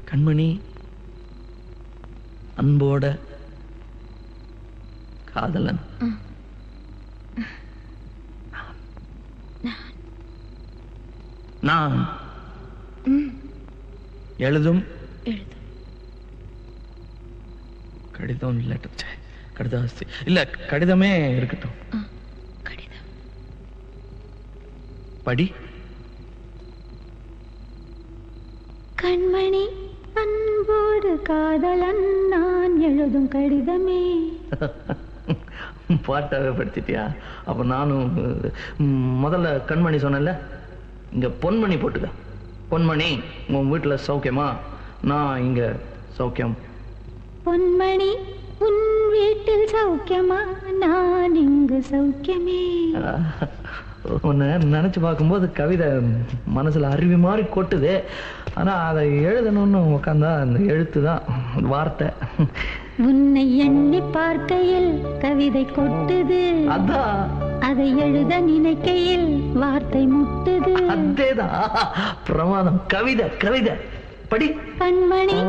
கண்மணி அன்போட காதலன். நான் எழுதும் கடிதம் கடிதாஸ்தி இல்ல, கடிதமே இருக்கட்டும். கடிதம் படி. கண்மணி அன்போடு காதலன் நான் எழுதும் கடிதமே. பாட்டாவே படிச்சிட்டியா? அப்ப நானும் முதல்ல கண்மணி சொன்னல, இங்க பொன்மணி போட்டுக்க. பொன்மணி, உன் வீட்டுல சௌக்கியமா? நான் இங்க சௌக்கியம். பொன்மணி உன் வீட்டில் சௌக்கியமா? நான் இங்கு சௌக்கியமே. உன்னை நினைச்சு பார்க்கும்போது கவிதை மனசுல அருவி மாதிரி கொட்டுது. ஆனா அதை எழுதணும்னு உட்காந்தா அந்த எழுத்து தான் வார்த்தை. உன்னை எண்ணி பார்க்கையில் கவிதை கொட்டுது, அதான் அதை எழுத நினைக்கையில் வார்த்தை முட்டுது. அதேதான் பிரமாதம். கவிதை கவிதை படி. கண்மணி